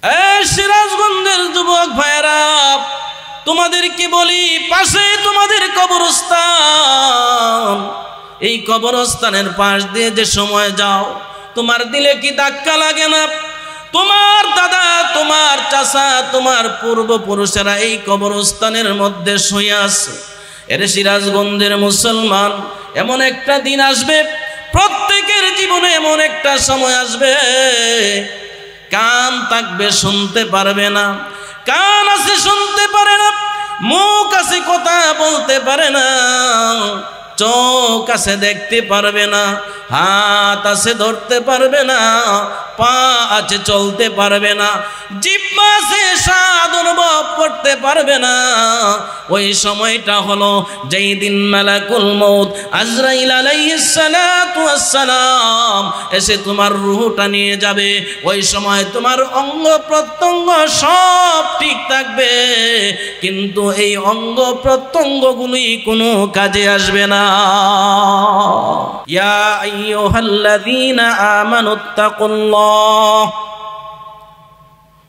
এই সিরাজগঞ্জের যুবক ভাইরা, তোমাদেরকে বলি, পাশে তোমাদের কবরস্থান। এই কবরস্থানের পাশ দিয়ে যে সময় যাও, তোমার দিলে কি ধাক্কা লাগে না? তোমার দাদা, তোমার চাচা, তোমার পূর্বপুরুষেরা এই কবরস্থানের মধ্যে শুয়ে আছে। এর সিরাজগঞ্জের মুসলমান, এমন একটা দিন আসবে, প্রত্যেকের জীবনে এমন একটা সময় আসবে, কান থাকবে শুনতে পারবে না, কান আছে শুনতে পারে না, মুখ আছে কথা বলতে পারে না, চোখ আছে দেখতে পারবে না, হাত আছে ধরতে পারবে না, পা আছে চলতে পারবে না, জিহ্বা আছে স্বাদ অনুভব করতে পারবে না। ওই সময়টা হলো যেই দিন মালাকুল মউত আজরাইল আলাইহিস সালাতু ওয়াস সালাম এসে তোমার রূহটা নিয়ে যাবে। ওই সময় তোমার অঙ্গ প্রত্যঙ্গ সব ঠিক থাকবে, কিন্তু এই অঙ্গ প্রত্যঙ্গগুলি কোনো কাজে আসবে না। ইয়া আইয়ুহাল্লাযীনা আমানুত্তাকুল্লাহ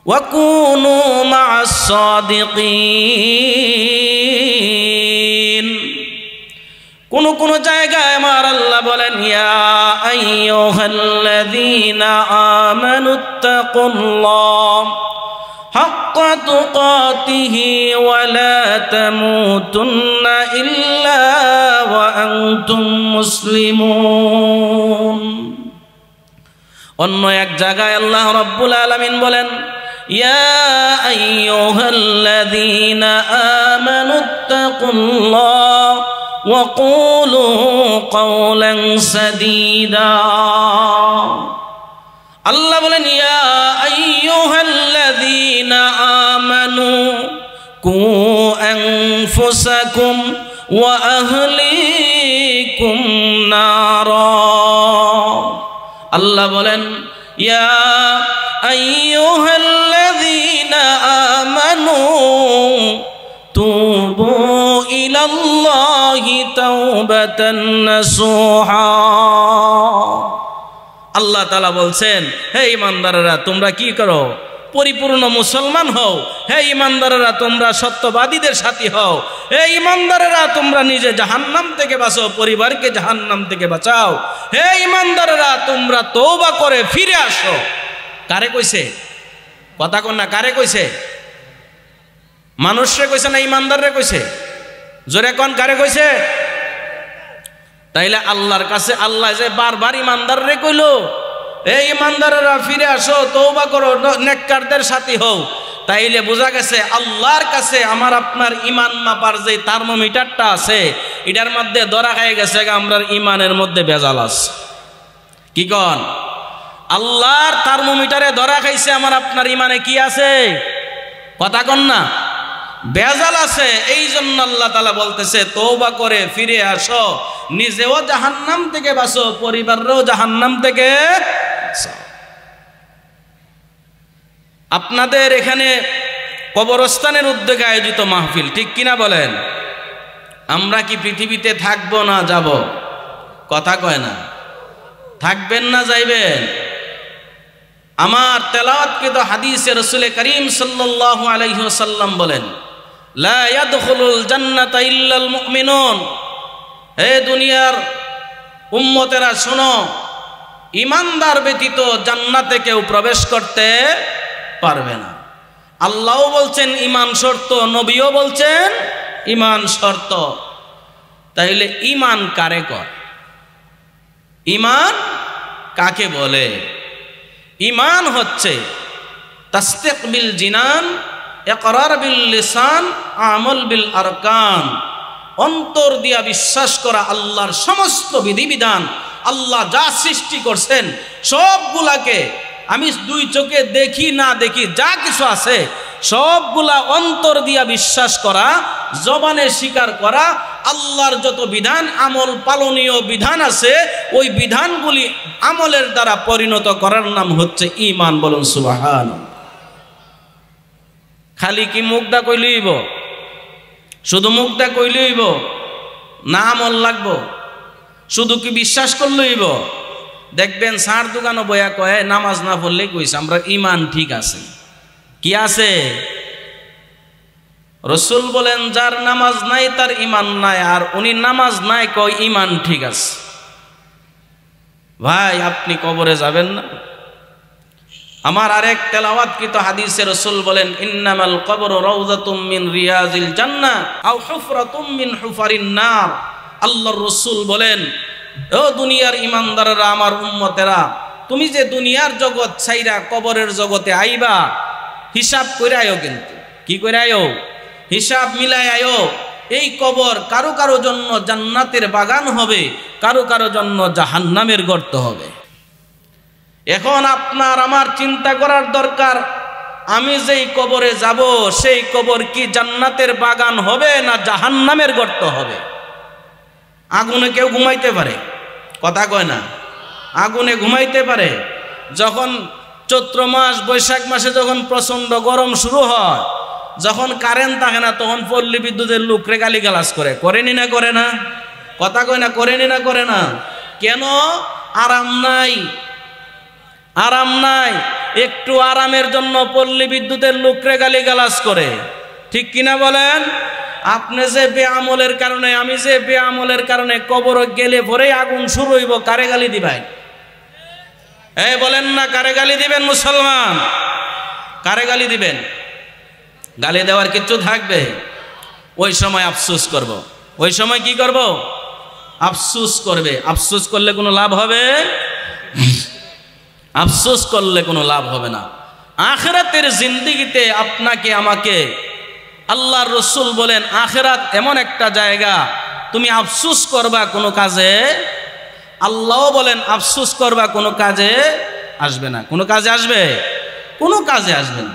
ওয়া কুনু মা'আস সাদিকিন। কোন কোন জায়গায় আমার আল্লাহ বলেন, ইয়া আইয়ুহাল্লাযীনা আমানুত্তাকুল্লাহ হাক্কা তুকাতিহি ওয়া লা তামুতুন্না ইল্লা ওয়া আনতুম মুসলিমুন। অন্য এক জায়গায় আল্লাহ রাব্বুল আলামিন বলেন, ইয়া আইয়ুহাল্লাযীনা আমানুত্তাকুল্লাহ ওয়া কুলু কাওলান সাদীদা। আল্লাহ বলেন, ইয়া আইয়ুহাল্লাযীনা আমানু কু আনফুসাকুম ওয়া আহলিকুম নারা। আল্লাহ বলেন, ইয়া আইয়ুহাল্লাযীনা আমানু তুবু ইলাল্লাহি তাওবাতান নাসুহা। আল্লাহ তাআলা বলছেন, হে ঈমানদারেরা, তোমরা কি করো? পরিপূর্ণ মুসলমান হও। হে ঈমানদারেরা, তোমরা সত্যবাদীদের সাথী হও। হে ঈমানদারেরা, তোমরা নিজে জাহান্নাম থেকে বাঁচাও, পরিবারকে জাহান্নাম থেকে বাঁচাও। হে ঈমানদারেরা, তোমরা তওবা করে ফিরে আসো। কারে কইছে? কথা কোন না, কারে কইছে? মানুষরে কইছে না ঈমানদাররে কইছে? জোরে কোন, কারে কইছে? তাইলে আল্লাহর কাছে আল্লাহ যে বারবার ঈমানদাররে কইলো, এই ঈমানদারেরা ফিরে আসো, তওবা করো, নেককারদের সাথী হও, তাইলে বোঝা গেছে আল্লাহর কাছে আমার আপনার ঈমান মাপার যে থার্মোমিটারটা আছে, এটার মধ্যে ধরা খায় গেছে আমরার ঈমানের মধ্যে ভেজাল আছে। কি কন? আল্লাহর থার্মোমিটারে ধরা খাইছে আমার আপনার ঈমানে কি আছে? কথা কন না, ভেজাল আছে। এই জন্য আল্লাহ তাআলা বলতেছে, তওবা করে ফিরে আসো, নিজেও জাহান্নাম থেকে বাঁচো, পরিবারও জাহান্নাম থেকে বাঁচো। আপনাদের এখানে কবরস্থানের উদ্যোগে আয়োজিত মাহফিল, ঠিক কিনা বলেন? আমরা কি পৃথিবীতে থাকবো না যাব? কথা কয় না। থাকবেন না যাইবেন? আমার তেলাওয়াতকৃত হাদিসে রাসূল করিম সাল্লাল্লাহু আলাইহি ওয়াসাল্লাম বলেন, লা ইয়াদখুলুল জান্নাতা ইল্লাল মুমিনুন। হে দুনিয়ার উম্মতেরা শোনো, ঈমানদার ব্যতীত জান্নাতে কেউ প্রবেশ করতে পারবে না। আল্লাহও বলছেন ঈমান শর্ত, নবীও বলছেন ঈমান শর্ত। তাইলে ঈমান কারে কয়? ঈমান কাকে বলে? ঈমান হচ্ছে তাসদীক বিল জিনান, ইকরার বিল লিসান, আমল বিল আরকান। অন্তর দিয়া বিশ্বাস করা আল্লাহর সমস্ত বিধিবিধান, আল্লাহ যা সৃষ্টি করছেন সবগুলাকে, আমি দুই চোখে দেখি না দেখি যা কিছু আছে সবগুলা অন্তর দিয়া বিশ্বাস করা, জবানে স্বীকার করা। আল্লাহর যত বিধান, আমল পালনীয় বিধান আছে, ওই বিধানগুলি আমলের দ্বারা পরিণত করার নাম হচ্ছে ঈমান। বলুন সুবহানাল্লাহ। খালি কি মুখটা কইলইব? শুধু মুখটা কইলইব না আমল লাগবো? শুধু কি বিশ্বাস করলইব? দেখবেন সার দোকানও বয়া কয় নামাজ না পড়লে কইছে আমরা ঈমান ঠিক আছে। কি আছে? রসুল বলেন যার নামাজ নাই তার ঈমান নাই, আর উনি নামাজ নাই কয় ঈমান ঠিক আছে। ভাই আপনি কবরে যাবেন না? আমার আরেক তেলাওয়াতকৃত হাদিসে রসুল বলেন ইন্নামাল কবরু রাউযাতুম মিন রিয়াজিল জান্নাহ আও হুফরাতুম মিন হুফারিন নার। আল্লাহর রসুল বলেন, ও দুনিয়ার ইমানদাররা, আমার উম্মতেরা, তুমি যে দুনিয়ার জগৎ ছাইরা কবরের জগতে আইবা, হিসাব করে আয়ো। কিন্তু কি করে আয়ো? হিসাব মিলাই আয়ো। এই কবর কারো কারো জন্য জান্নাতের বাগান হবে, কারো কারো জন্য জাহান্নামের গর্ত হবে। এখন আপনার আমার চিন্তা করার দরকার, আমি যেই কবরে যাব সেই কবর কি জান্নাতের বাগান হবে না জাহান্নামের গর্ত হবে? আগুনে কেউ ঘুমাইতে পারে? কথা কয় না? আগুনে ঘুমাইতে পারে? যখন চৈত্র মাস বৈশাখ মাসে যখন প্রচন্ড গরম শুরু হয়, যখন কারেন্ট থাকে না, তখন পল্লী বিদ্যুতের লোকরে গালিগালাজ করে, করেনি না করে না? কথা কয় না? করেনি না করে না? কেন? আরাম নাই, আরাম নাই। একটু আরামের জন্য পল্লী বিদ্যুতের লোকরে গালিগালাজ করে, ঠিক কিনা বলেন? আপনি যে বেআমলের কারণে, আমি যে বেআমলের কারণে কবর গেলে পরেই আগুন শুরু হইব, কারে গালি দিবেন? এই বলেন না, কারে গালি দিবেন? মুসলমান, কারে গালি দিবেন? গালি দেওয়ার কিছু থাকবে? ওই সময় আফসোস করব। ওই সময় কি করব? আফসোস করবে। আফসোস করলে কোনো লাভ হবে? আফসোস করলে কোনো লাভ হবে না। আখিরাতের জিন্দেগিতে আপনাকে আমাকে আল্লাহর রসুল বলেন আখিরাত এমন একটা জায়গা, তুমি আফসোস করবা কোনো কাজে, আল্লাহও বলেন আফসোস করবা কোনো কাজে আসবে না। কোনো কাজে আসবে? কোনো কাজে আসবে না।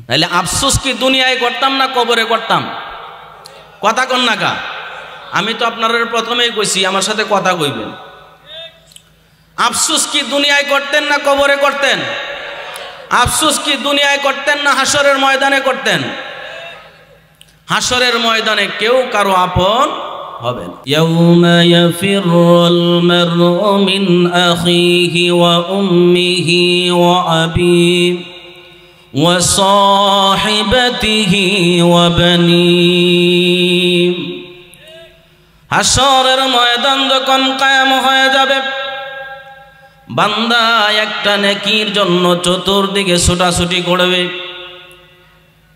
তাহলে আফসোস কি দুনিয়ায় করতাম না কবরে করতাম? কথা কন না কা? আমি তো আপনারা প্রথমেই কইছি, আমার সাথে কথা কইবেন। আফসোস কি দুনিয়ায় করতেন না কবরে করতেন? আফসোস কি দুনিয়ায় করতেন না হাসরের ময়দানে করতেন? হাসরের ময়দানে কেউ কারো আপন হবে না। ইয়াউমা ইয়াফিরুল মারউ মিন আখিহি ওয়া উম্মিহি ওয়া আবিহি ওয়া সাহিবাতিহি ওয়া বানিহি। হাসরের ময়দান যখন কায়েম হয়ে যাবে, বান্দা একটা নেকির জন্য চতুর্দিকে ছোটাছুটি করবে।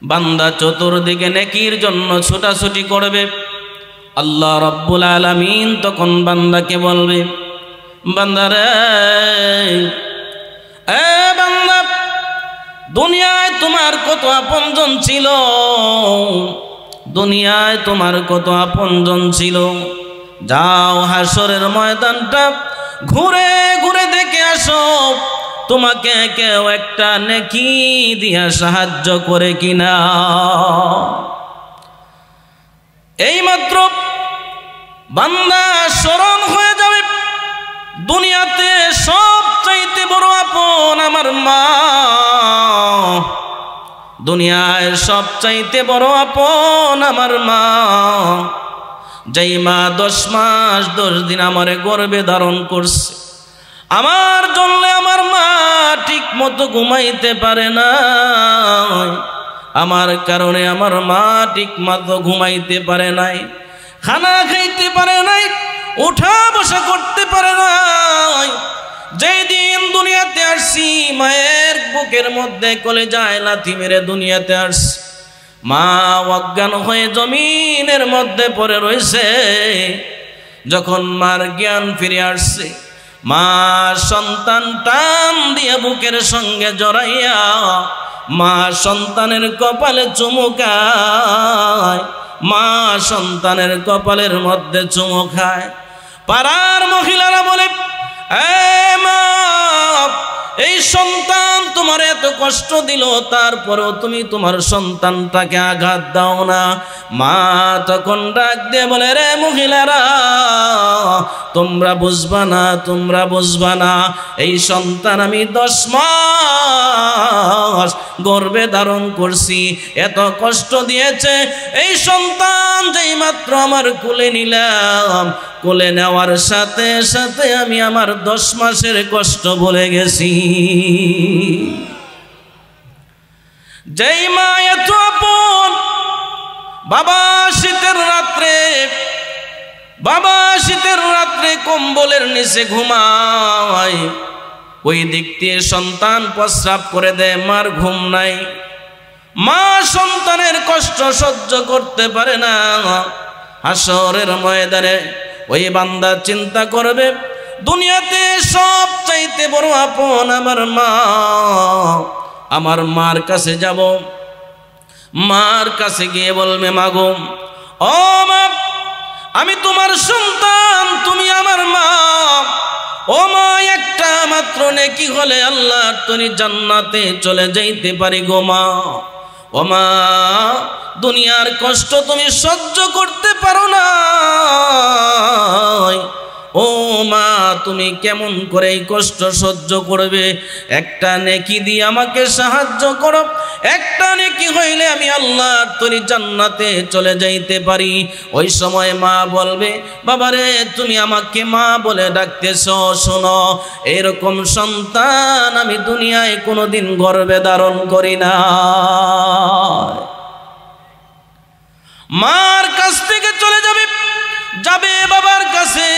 বান্দা চতুর্দিকে নেকির জন্য ছোটাছুটি করবে। আল্লাহ রাব্বুল আলামিন তখন বান্দাকে বলবে, বান্দারে, এ বান্দা, দুনিয়ায় তোমার কত আপনজন ছিল, দুনিয়ায় তোমার কত আপনজন ছিল। যাও হাসরের ময়দানটা ঘুরে ঘুরে দেখে আসো, তোমাকে কেউ একটা নেকি দিয়া সাহায্য করে কিনা। এইমাত্র বান্দা স্মরণ হয়ে যাবে, দুনিয়াতে সবচাইতে বড় আপন আমার মা, দুনিয়ায় সবচাইতে বড় আপন আমার মা। যেই মা 10 মাস 10 দিন আমারে গর্ভে ধারণ করছে, আমার জন্য আমার মা ঠিক মতো ঘুমাইতে পারে না, আমার কারণে আমার মা ঠিক মতো ঘুমাইতে পারে নাই, খানা খাইতে পারে নাই, উঠা বসা করতে পারে নাই। যেই দিন দুনিয়াতে আসছি, মায়ের বুকের মধ্যে কলেজায় লাথি মেরে দুনিয়াতে আসছি, মা অজ্ঞান হয়ে জমিনের মধ্যে পড়ে রয়েছে। যখন মার জ্ঞান ফিরে আসছে, মা সন্তান টান দিয়ে বুকের সঙ্গে জড়াইয়া মা সন্তানের কপালে চুমু খায়, মা সন্তানের কপালের মধ্যে চুমু খায়। পাড়ার মহিলারা বলে, এ মা, এই সন্তান তোমার এত কষ্ট দিল, তারপরেও তুমি তোমার সন্তানটাকে আঘাত দাও না। মা তখন ডাক দিয়ে বলে, রে মহিলারা, তোমরা বুঝবা না, তোমরা বুঝবা না, এই সন্তান আমি 10 মাস গর্ভে ধারণ করছি, এত কষ্ট দিয়েছে। এই সন্তান যেই মাত্র আমার কোলে নিলাম, কোলে নেওয়ার সাথে সাথে আমি আমার 10 মাসের কষ্ট ভুলে গেছি। যেই মা এত আপন, বাবা শীতের রাত্রে কম্বলের নিচে ঘুমায়, ওই দিক দিয়ে সন্তান প্রস্রাব করে দেয়, মার ঘুম নাই। মা সন্তানের কষ্ট সহ্য করতে পারে না। হাসরের ময়দানে ওই বান্দা চিন্তা করবে, দুনিয়াতে সব চাইতে বড় আপন আমার মা। আমার মার কাছে যাব, মার কাছে গিয়ে বলবে, মা গো, ও মা, আমি তোমার সন্তান, তুমি আমার মা। ও মা, একটা মাত্র নেকি হলে আল্লাহর তৈরি জান্নাতে চলে যাইতে পারি গো মা। ও মা, দুনিয়ার কষ্ট তুমি সহ্য করতে পারো না। ও মা, তুমি কেমন করে এই কষ্ট সহ্য করবে? একটা নেকি দিয়ে আমাকে সাহায্য করো, একটা নেকি হইলে আমি আল্লাহর তৈরি জান্নাতে চলে যাইতে পারি। ওই সময় মা বলবে, বাবারে তুমি আমাকে মা বলে ডাকতেছ, শোনো, এরকম সন্তান আমি দুনিয়ায় কোনোদিন গর্ভে ধারণ করি না। মার কাছ থেকে চলে যাবে বাবার কাছে।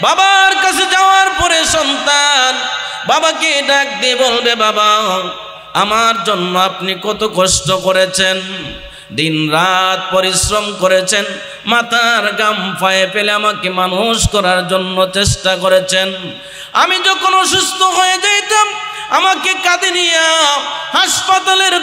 বাবার কাছে যাওয়ার পরে সন্তান বাবাকে ডাক দিয়ে বলবে, বাবা, আমার জন্য আপনি কত কষ্ট করেছেন, দিন রাত পরিশ্রম করেছেন, মাথার গাম পায়ে ফেলে আমাকে মানুষ করার জন্য চেষ্টা করেছেন। আমি যখন অসুস্থ হয়ে যাইতাম আমাকে কাঁধে নিয়ে হাসপাতালের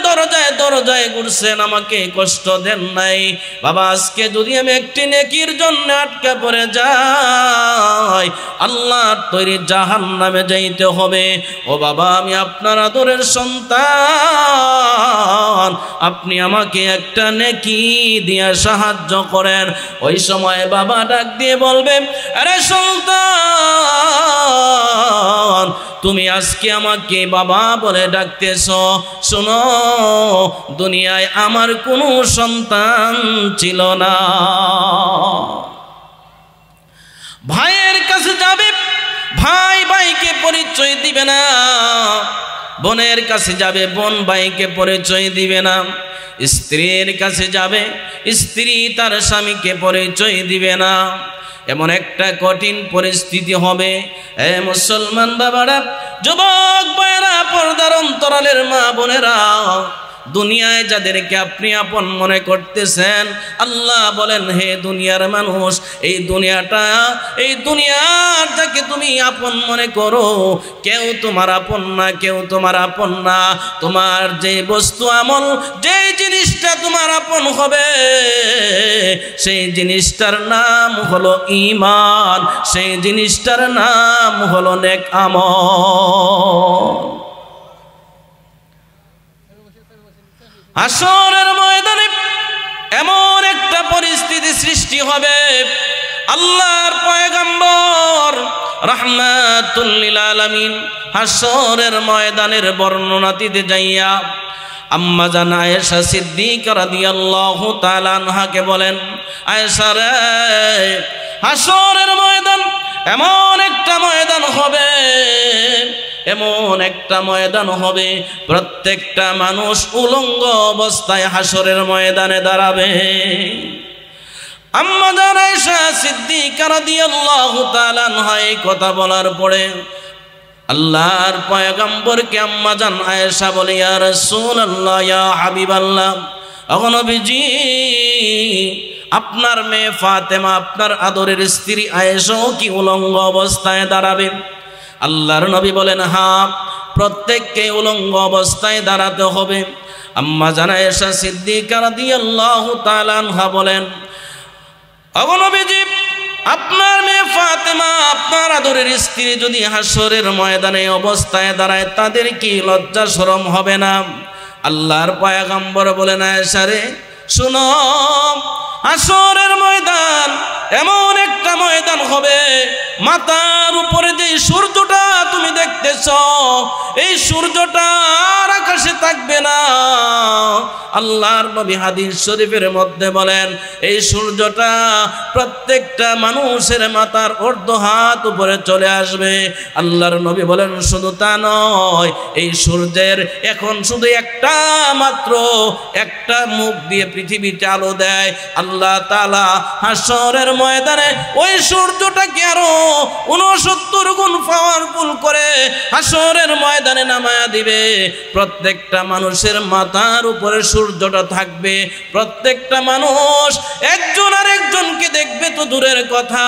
দরজায় ঘুরছেন, আমাকে কষ্ট দেন নাই। বাবা, আজকে যদি আমি একটি নেকির জন্য আটকা পড়ে যাই, আল্লাহর তৈরি জাহান্নামে যাইতে হবে। ও বাবা, আমি আপনার আদরের সন্তান, আপনি আমাকে একটা নেকি দিয়ে সাহায্য করেন। ওই সময় বাবা ডাক দিয়ে বলবে, আরে সন্তান, তুমি আজকে আমাকে বাবা বলে ডাকতেছ, শোনো, দুনিয়ায় আমার কোনো সন্তান ছিল না। ভাইয়ের কাছে যাবে, ভাই ভাইকে পরিচয় দিবে না। বোনের কাছে যাবে, বোন ভাইকে পরিচয় দিবে না। স্ত্রীর কাছে যাবে, স্ত্রী তার স্বামীকে পরিচয় দিবে না। এমন একটা কঠিন পরিস্থিতি হবে। এ মুসলমান বাবারা, যুবক ভাইয়েরা, পর্দার অন্তরালের মা বোনেরা, দুনিয়ায় যাদেরকে আপনি আপন মনে করতেছেন, আল্লাহ বলেন, হে দুনিয়ার মানুষ, এই দুনিয়ার যাকে তুমি আপন মনে করো, কেউ তোমার আপন না, কেউ তোমার আপন না। তোমার যে বস্তু আমল, যে জিনিসটা তোমার আপন হবে, সেই জিনিসটার নাম হলো ঈমান, সেই জিনিসটার নাম হলো নেক আমল। হাসরের ময়দানে এমন একটা পরিস্থিতি সৃষ্টি হবে, আল্লাহর পয়গম্বর রাহমাতুল লিল আলামিন হাসরের ময়দানের বর্ণনা দিতে যাইয়া আম্মা জান আয়েশা সিদ্দিকা রাদিয়াল্লাহু তাআলা আনহাকে বলেন, আয়েশা রে, হাসরের ময়দান এমন একটা ময়দান হবে, এমন একটা ময়দান হবে, প্রত্যেকটা মানুষ উলঙ্গ অবস্থায় হাসরের ময়দানে দাঁড়াবে। আম্মা জান আয়েশা সিদ্দিকা রাদিয়াল্লাহু তাআলা আনহা এই কথা বলার পরে আল্লাহর পয়গম্বরকে আম্মা জান আয়েশা বলে, ইয়া রাসূলুল্লাহ, ইয়া হাবিবাল্লাহ, ওগো নবীজি, আপনার মেয়ে ফাতেমা, আপনার আদরের স্ত্রী আয়েশাও কি উলঙ্গ অবস্থায় দাঁড়াবে? আল্লাহর নবী বলেন, হ্যাঁ, প্রত্যেককে উলঙ্গ অবস্থায় দাঁড়াতে হবে। আম্মা জান আয়েশা সিদ্দিকা রাদিয়াল্লাহু তাআলা আনহা বলেন, ওগো নবীজি, আপনার মেয়ে ফাতেমা, আপনার আদরের স্ত্রী যদি হাসরের ময়দানে অবস্থায় দাঁড়ায়, তাদের কি লজ্জা শরম হবে না? আল্লাহর পয়গম্বর বলেন, আয়েশা রে, শুনো, হাসরের ময়দান এমন একটা ময়দান হবে, মাথার উপরে যে সূর্যটা তুমি দেখতেছ, এই সূর্যটা আর আকাশে থাকবে না, আল্লাহর নবী হাদিস শরীফের মধ্যে বলেন এই সূর্যটা প্রত্যেকটা মানুষের মাথার অর্ধ হাত উপরে চলে আসবে। আল্লাহর নবী বলেন শুধু তা নয়, এই সূর্যের এখন শুধু একটা মাত্র একটা মুখ দিয়ে পৃথিবীতে আলো দেয়। আল্লাহ তাআলা হাশরের ময়দানে ওই সূর্যটাকে আরো 69 গুণ পাওয়ারফুল করে হাশরের ময়দানে নামায়া দিবে। প্রত্যেকটা মানুষের মাথার উপরে সূর্যটা থাকবে। প্রত্যেকটা মানুষ একজন আর একজনকে দেখবে তো দূরের কথা,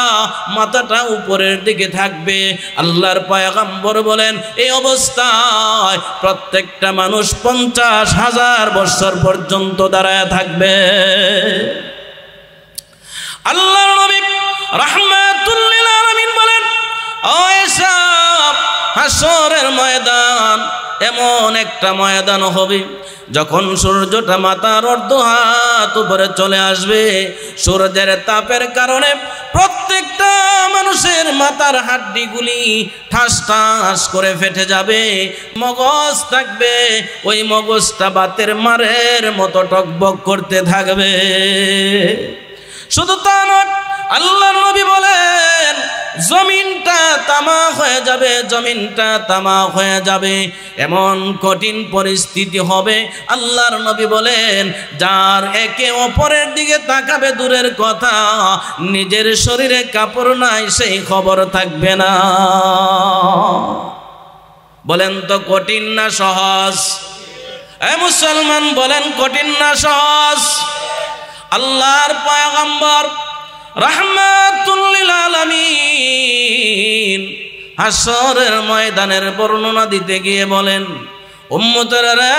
মাথাটা উপরের দিকে থাকবে। আল্লাহর পয়গম্বর বলেন এই অবস্থায় প্রত্যেকটা মানুষ 50,000 বছর পর্যন্ত দাঁড়ায় থাকবে। আল্লাহর নবী রাহমাতুল লিল আলামিন বলেন ও এসব হাশরের ময়দান এমন একটা ময়দান হবে যখন সূর্যটা মাথার অর্ধ হাত উপরে চলে আসবে। সূর্যের তাপের কারণে প্রত্যেকটা মানুষের মাথার হাড্ডিগুলি ঠাস ঠাস করে ফেটে যাবে। মগজ থাকবে, ওই মগজটা বাতের মারের মতো টকবক করতে থাকবে। শুধু তা নয়, আল্লাহর নবী বলেন জমিনটা তামাক হয়ে যাবে, জমিনটা তামাক হয়ে যাবে। এমন কঠিন পরিস্থিতি হবে আল্লাহর নবী বলেন যার একে অপরের দিকে তাকাবে দূরের কথা, নিজের শরীরে কাপড় নাই সেই খবর থাকবে না। বলেন তো কঠিন না সহজ? মুসলমান বলেন কঠিন না সহজ? আল্লাহর পয়গম্বর রাহমাতুল লিল আলামিন হাশরের ময়দানের বর্ণনা দিতে গিয়ে বলেন উম্মতেরা রে,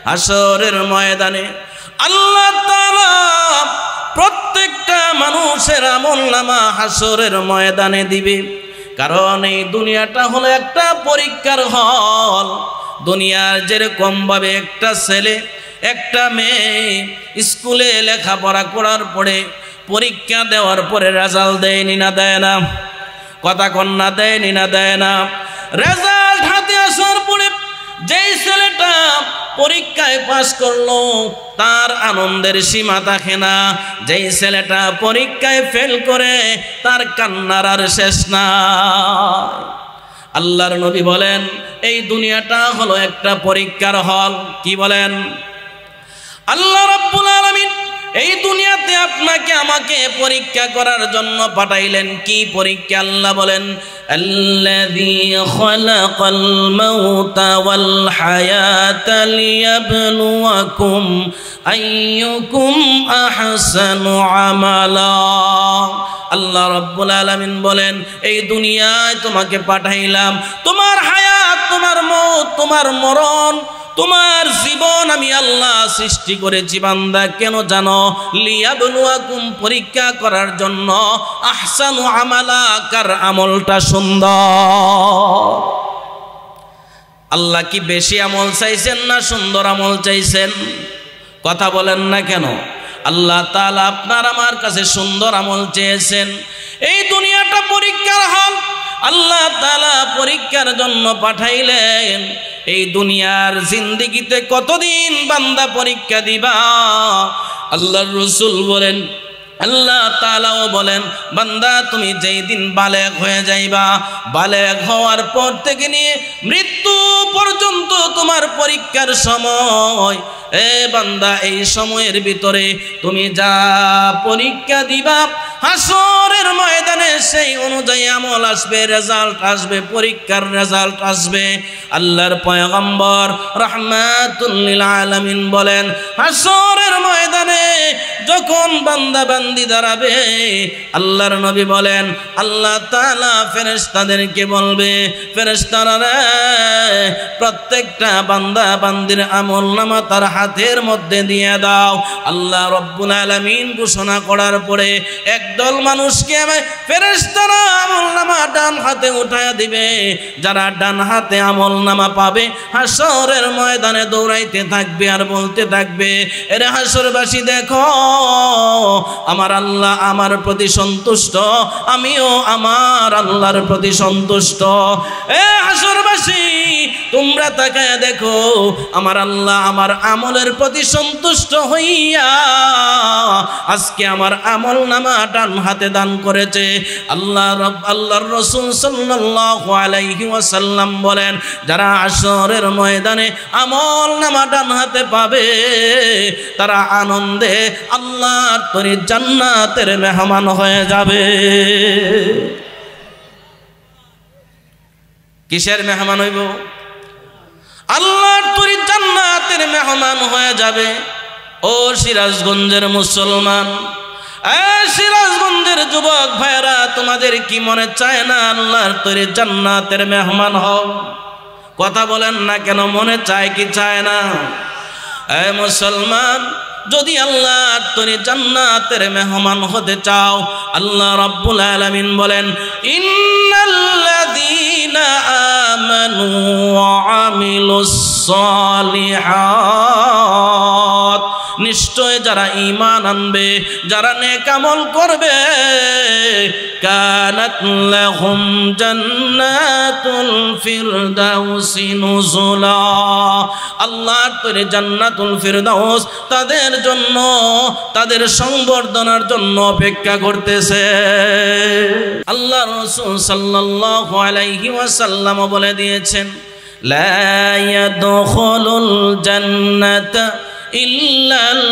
হাশরের ময়দানে আল্লাহ তাআলা প্রত্যেকটা মানুষের আমলনামা হাশরের ময়দানে দিবে। কারণ এই দুনিয়াটা হলো একটা পরীক্ষার হল। দুনিয়ার যেরকম ভাবে একটা ছেলে একটা মেয়ে স্কুলে লেখাপড়া করার পরে পরীক্ষা দেওয়ার পরে রেজাল্ট দেয়নি না দেয় না? কথা কন্যা দেয়নি না দেয় না? রেজাল্ট হাতে আসার পরে যেই ছেলেটা পরীক্ষায় পাস করলো তার আনন্দের সীমা থাকে না, যেই ছেলেটা পরীক্ষায় ফেল করে তার কান্নার আর শেষ না। আল্লাহর নবী বলেন এই দুনিয়াটা হলো একটা পরীক্ষার হল। কি বলেন? আল্লাহ রাব্বুল আলামিন এই দুনিয়াতে আপনাকে আমাকে পরীক্ষা করার জন্য পাঠাইলেন। কি পরীক্ষা? আল্লাহ বলেন আল্লাযী খালাকাল মাউতা ওয়াল হায়াতা লিয়াবলুয়াকুম আইয়ুকুম আহসানু আমালা। আল্লাহ রাব্বুল আলামিন বলেন এই দুনিয়ায় তোমাকে পাঠাইলাম, তোমার হায়াত, তোমার মওত, তোমার মরণ, তোমার জীবন আমি আল্লাহ সৃষ্টি করেছি বান্দা কেন জানো? লিয়াবলুয়াকুম, পরীক্ষা করার জন্য। আহসানু আমালা, কার আমলটা সুন্দর। আল্লাহ কি বেশি আমল চাইছেন না সুন্দর আমল চাইছেন? কথা বলেন না কেন? আল্লাহ তাআলা আপনার আমার কাছে সুন্দর আমল চেয়েছেন। এই দুনিয়াটা পরীক্ষার হল, আল্লাহ তাআলা পরীক্ষার জন্য পাঠাইলেন। এই দুনিয়ার জিন্দেগিতে কতদিন বান্দা পরীক্ষা দিবা? আল্লাহর রাসূল বলেন, আল্লাহ তাআলাও বলেন বান্দা তুমি যেই দিন বালেগ হয়ে যাইবা, বালেগ হওয়ার পর থেকে নিয়ে মৃত্যু পর্যন্ত তোমার পরীক্ষার সময়। এ বান্দা এই সময়ের ভিতরে তুমি যা পরীক্ষা দিবা হাশরের ময়দানে সেই অনুযায়ী আমল আসবে, রেজাল্ট আসবে, পরীক্ষার রেজাল্ট আসবে। আল্লাহর পয়গম্বর রাহমাতুল লিল আলামিন বলেন হাশরের ময়দানে যখন বান্দা বান্দি দাঁড়াবে আল্লাহর নবী বলেন আল্লাহ তাআলা ফেরেশতাদেরকে বলবে ফেরেশতারা রে, প্রত্যেকটা বান্দা বান্দির আমলনামা তার হাতের মধ্যে দিয়ে দাও। আল্লাহ রব্বুল আলামিন ঘোষণা করার পরে একদল মানুষকে ফেরেশতারা আমলনামা ডান হাতে উঠায়া দিবে। যারা ডান হাতে আমলনামা পাবে হাশরের ময়দানে দৌড়াইতে থাকবে আর বলতে থাকবে এরে হাশরবাসী দেখো আমার আল্লাহ আমার প্রতি সন্তুষ্ট, আমিও আমার আল্লাহর প্রতি সন্তুষ্ট। এ হাসরবাসী, তোমরা তাকায় দেখো, আমার আল্লাহ আমার আমলের প্রতি সন্তুষ্ট হইয়া আজকে আমার আমল নামা ডান হাতে দান করেছে। আল্লাহর রাসূল সাল্লাল্লাহু আলাইহি ওয়াসাল্লাম বলেন, যারা হাসরের ময়দানে আমল নামা ডান হাতে পাবে তারা আনন্দে আল্লাহর তরি জান্নাতের মেহমান হয়ে যাবে। কিসের মেহমান হইব? আল্লাহর তরি জান্নাতের মেহমান হয়ে যাবে। ও সিরাজগঞ্জের মুসলমান, সিরাজগঞ্জের যুবক ভাইরা, তোমাদের কি মনে চায় না আল্লাহর তৈরি জান্নাতের মেহমান হও? কথা বলেন না কেন, মনে চায় কি চায় না? মুসলমান, যদি আল্লাহর তৈরি জান্নাতের মেহমান হতে চাও, আল্লাহ রাব্বুল আলামিন বলেন, ইন্নাল্লাযীনা আমানু ওয়া আমিলুস সালিহাত, নিশ্চয় যারা ঈমান আনবে, যারা নেক আমল করবে, কানাত লাহুম জান্নাতুল ফিরদাউসি নুজুলা, আল্লাহর তৈরি জান্নাতুল ফিরদাউস তাদের জন্য, তাদের সংবর্ধনার জন্য অপেক্ষা করতেছে। আল্লাহ রাসূল সাল্লাল্লাহু আলাইহি ওয়াসাল্লাম বলে দিয়েছেন, লা ইয়াদখুলুল জান্নাতা ইল্লাল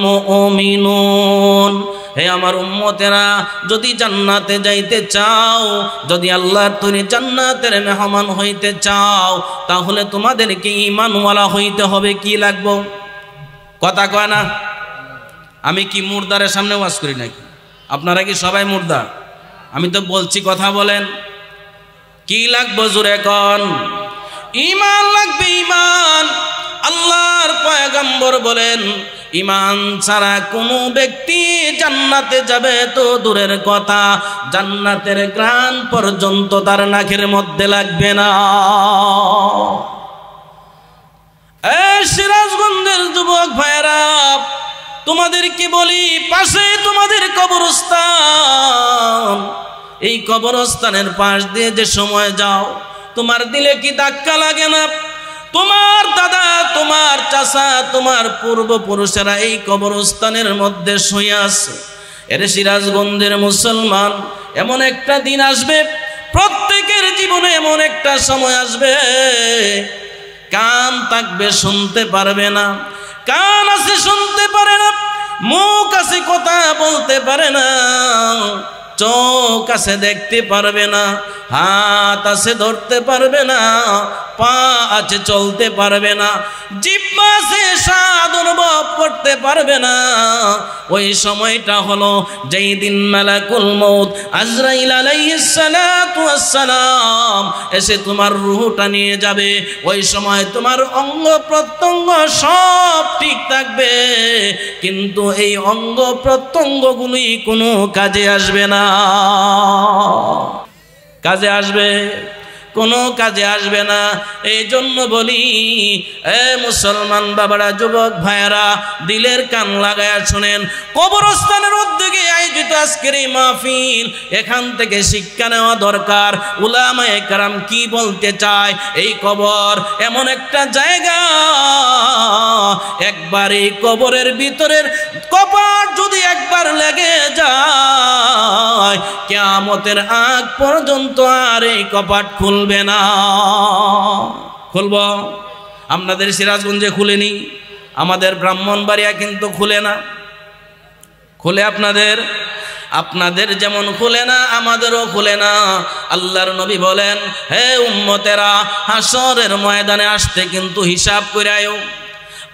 মুমিনুন, হে আমার উম্মতেরা, যদি জান্নাতে যাইতে চাও, যদি আল্লাহর তৈরি জান্নাতের মেহমান হইতে চাও, তাহলে তোমাদেরকে ঈমানওয়ালা হইতে হবে। কি লাগবো? কথা কয় না? আমি কি মুর্দারের সামনে ওয়াজ করি নাকি? আপনারা কি সবাই মুর্দা? আমি তো বলছি, কথা বলেন। কি লাগবো জোরে কন? ঈমান লাগবে, ঈমান। আল্লাহর পয়গম্বর বলেন, ঈমান ছাড়া কোনো ব্যক্তি জান্নাতে যাবে তো দূরের কথা, জান্নাতের ঘ্রাণ পর্যন্ত তার নাকের মধ্যে লাগবে না। এই সিরাজগঞ্জের যুবক ভাইরা, তোমাদেরকে বলি, পাশে তোমাদের কবরস্থান। এই কবরস্থানের পাশ দিয়ে যে সময় যাও, তোমার দিলে কি ধাক্কা লাগে না? তোমার দাদা, তোমার চাচা, তোমার পূর্বপুরুষেরা এই কবরস্থানের মধ্যে শুয়ে আছে। এর সিরাজগঞ্জের মুসলমান, এমন একটা দিন আসবে, প্রত্যেকের জীবনে এমন একটা সময় আসবে, কান থাকবে শুনতে পারবে না, কান আছে শুনতে পারে না, মুখ আছে কথা বলতে পারে না, চোখ আছে দেখতে পারবে না, হাত আছে ধরতে পারবে না, পা আছে চলতে পারবে না, জিহ্বা আছে স্বাদ অনুভব করতে পারবে না। ওই সময়টা হলো যেই দিন মালাকুল মউত আজরাইল আলাইহিস সালাতু ওয়াস সালাম এসে তোমার রূহটা নিয়ে যাবে। ওই সময় তোমার অঙ্গ প্রত্যঙ্গ সব ঠিক থাকবে, কিন্তু এই অঙ্গ প্রত্যঙ্গগুলি কোনো কাজে আসবে না। কাজে আসবে? কোনো কাজে আসবে না। এই জন্য বলি, এ মুসলমান বাবারা, যুবক ভাইয়েরা, দিলের কান লাগায়া শুনেন। কবরস্থানের উদ্যোগে আয়োজিত আজকের এই মাহফিল, এখান থেকে শিক্ষা নেওয়া দরকার। উলামায়ে কেরাম কি বলতে চায়? এই কবর এমন একটা জায়গা, একবার এই কবরের ভিতরের কপাট যদি একবার লেগে যায়, কিয়ামতের আগ পর্যন্ত আর এই কপাট খুলবে না। খুলব? আপনাদের সিরাজগঞ্জে খুলেনি, আমাদের ব্রাহ্মণবাড়িয়া কিন্তু খুলে না। খুলে আপনাদের যেমন খুলে না, আমাদেরও খুলে না। আল্লাহর নবী বলেন, হে উম্মতেরা, হাসরের ময়দানে আসতে কিন্তু হিসাব করে আয়ো।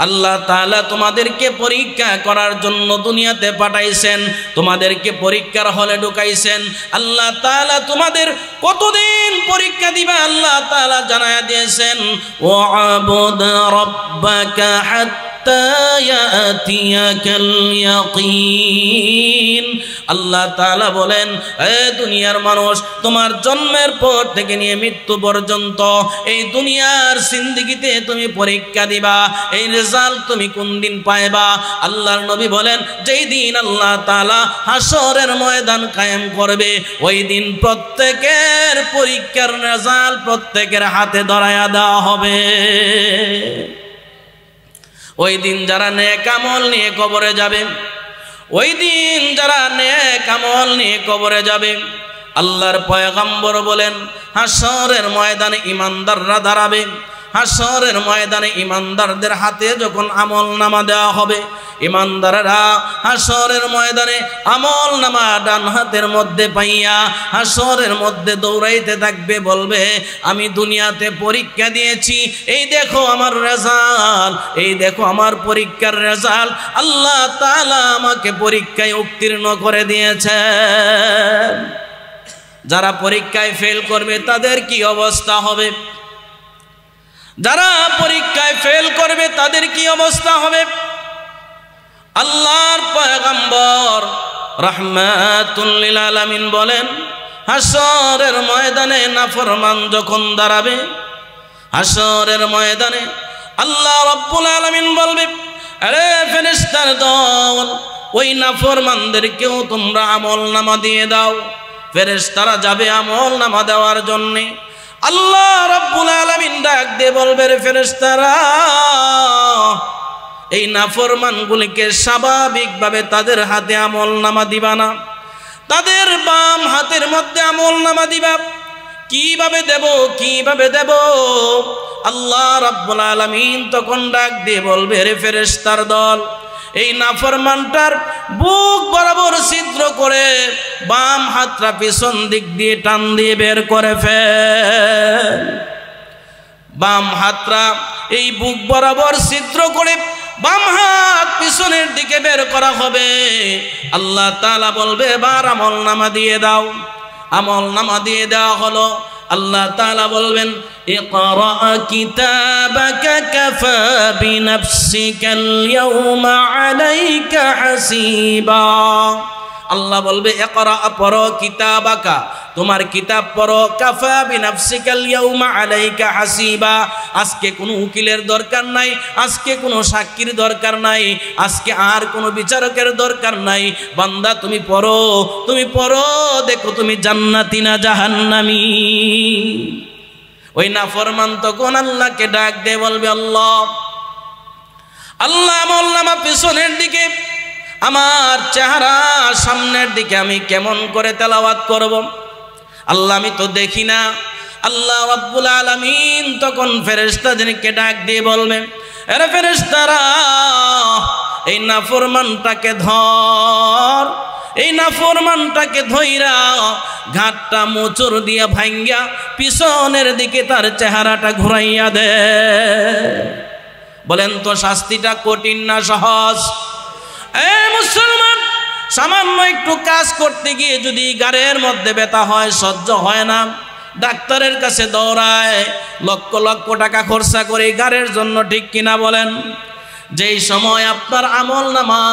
আল্লাহ তাআলা তোমাদেরকে পরীক্ষা করার জন্য দুনিয়াতে পাঠাইছেন, তোমাদেরকে পরীক্ষার হলে ঢুকাইছেন। আল্লাহ তাআলা তোমাদের কতদিন পরীক্ষা দিবা আল্লাহ তাআলা জানায়া দিয়েছেন, ওয়া'বুদ রাব্বাকা হাত্তা হাত্তা ইয়াতিয়াকাল ইয়াকিন। আল্লাহ তাআলা বলেন, এ দুনিয়ার মানুষ, তোমার জন্মের পর থেকে নিয়ে মৃত্যু পর্যন্ত এই দুনিয়ার জিন্দেগিতে তুমি পরীক্ষা দিবা, এই রেজাল্ট তুমি কোন দিন পাইবা। আল্লাহর নবী বলেন, যেই দিন আল্লাহ তাআলা হাসরের ময়দান কায়েম করবে, ওই দিন প্রত্যেকের পরীক্ষার রেজাল্ট প্রত্যেকের হাতে ধরায়া দেওয়া হবে। ওই দিন যারা নেক আমল নিয়ে কবরে যাবে, ওই দিন যারা নেক আমল নিয়ে কবরে যাবে, আল্লাহর পয়গম্বর বলেন, হাসরের ময়দানে ঈমানদাররা দাঁড়াবে। হাসরের ময়দানে ঈমানদারদের হাতে যখন আমল নামা দেওয়া হবে, ঈমানদাররা হাসরের ময়দানে আমল নামা ডান হাতের মধ্যে পাইয়া হাসরের মধ্যে দৌড়াইতে থাকবে, বলবে, আমি দুনিয়াতে পরীক্ষা দিয়েছি, এই দেখো আমার রেজাল্ট, এই দেখো আমার পরীক্ষার রেজাল্ট, আল্লাহ তাআলা আমাকে পরীক্ষায় উত্তীর্ণ করে দিয়েছেন। যারা পরীক্ষায় ফেল করবে তাদের কি অবস্থা হবে? যারা পরীক্ষায় ফেল করবে তাদের কি অবস্থা হবে? আল্লাহর পয়গম্বর রাহমাতুল লিল আলামিন বলেন, হাসরের ময়দানে নাফরমান যখন দাঁড়াবে, হাসরের ময়দানে আল্লাহ রাব্বুল আলামিন বলবে, আরে ফেরেশতার দল, ওই নাফরমানদেরকেও তোমরা আমলনামা দিয়ে দাও। ফেরেশতারা যাবে আমলনামা দেওয়ার জন্য। আল্লাহ রাব্বুল আলামিন ডাক দিয়ে বলবে, রে ফেরেশতারা, এই নাফরমানগুলিকে স্বাভাবিকভাবে তাদের হাতে আমলনামা দিবা না, তাদের বাম হাতের মধ্যে আমলনামা দিবা। কিভাবে দেব, কিভাবে দেব? আল্লাহ রাব্বুল আলামিন তখন ডাক দিয়ে বলবে, রে ফেরেশতার দল, এই নাফরমানটার বুক বরাবর ছিদ্র করে বাম হাতটা পিছন দিক দিয়ে টান দিয়ে বের করে ফেল। বাম হাতটা এই বুক বরাবর ছিদ্র করে বাম হাত পিছনের দিকে বের করা হবে। আল্লাহ তাআলা বলবে, এবার আমলনামা দিয়ে দাও। আমলনামা দিয়ে দেওয়া হলো। আল্লাহ তাআলা বলবেন, ইকরা কিতাবাকা কাফা বিনাফসিকাল ইয়াউমা আলাইকা হাসিবা। আল্লাহ বলবে, ইকরা, পড়ো, কিতাবাকা, তোমার কিতাব পড়ো, কাফা বিনাফসিকাল ইয়াউমা আলাইকা হাসিবা। আজকে কোনো উকিলের দরকার নাই, আজকে কোনো সাক্ষীর দরকার নাই, আজকে আর কোনো বিচারকের দরকার নাই। বান্দা তুমি পড়ো, তুমি পড়ো, দেখো তুমি জান্নাতি না জাহান্নামী। ওই নাফরমান তখন আল্লাহকে ডাক দিয়ে বলবে, আল্লাহ, আল্লাহ, আমলনামা পিছনের দিকে, আমার চেহারা সামনের দিকে আমি কেমন করে তেলাওয়াত করব? আল্লাহ, আমি তো দেখি না। আল্লাহ রাব্বুল আলামিন তখন ফেরেশতাদেরকে ডাক দিয়ে বলবে, আরে ফেরেশতারা, এই নাফরমানটাকে ধর, এই নাফরমানটাকে ধইরা ঘাটটা মোচড় দিয়া ভাঙ্গা পিছনের দিকে তার চেহারাটা ঘুরাইয়া দে। বলেন তো শাস্তিটা কঠিন না সহজ? এ মুসলমান, সামান্য একটু কাজ করতে গিয়ে যদি গাড়ের মধ্যে ব্যথা হয়, সহ্য হয় না, ডাক্তারের কাছে দৌড়ায়, লক্ষ লক্ষ টাকা খরচা করে গাড়ের জন্য, ঠিক কিনা বলেন? যেই সময় আপনার আমলনামা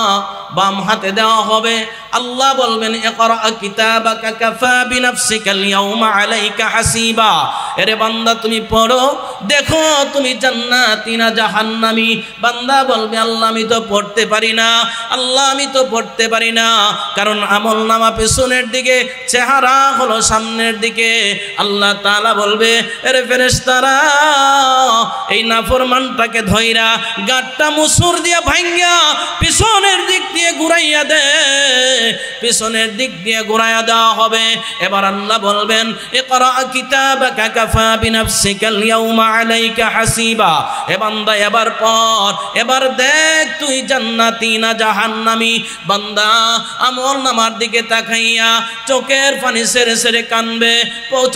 বাম হাতে দেওয়া হবে, আল্লাহ বলবেন, ইকরা কিতাবাকা কাফা বিনাফসিকাল ইয়াউমা আলাইকা হাসিবা। এরে বান্দা তুমি পড়ো, দেখো তুমি জান্নাতি না জাহান্নামী। বান্দা বলবে, আল্লাহ আমি তো পড়তে পারি না, আল্লাহ আমি তো পড়তে পারি না, কারণ আমলনামা পেছনের দিকে, চেহারা হলো সামনের দিকে। আল্লাহ তাআলা বলবে, এরে ফেরেশতারা, এই নাফরমানটাকে ধইরা গাঁটটা মুসুর দিয়া ভাঙ্গা পিছনের দিক দিয়ে ঘুরাইয়া দে। পিছনের দিক দিয়ে ঘুরাইয়া দেওয়া হবে। এবার আল্লাহ বলবেন, ইকরা কিতাবাকা কাফা বিনাফসিকাল ইয়াউমা আলাইকা হাসিবা। এ বান্দা এবার পড়, এবার দেখ তুই জান্নাতি না জাহান্নামী। বান্দা আমলনামার দিকে তাকাইয়া চোখের পানি সেরে সেরে কানবে,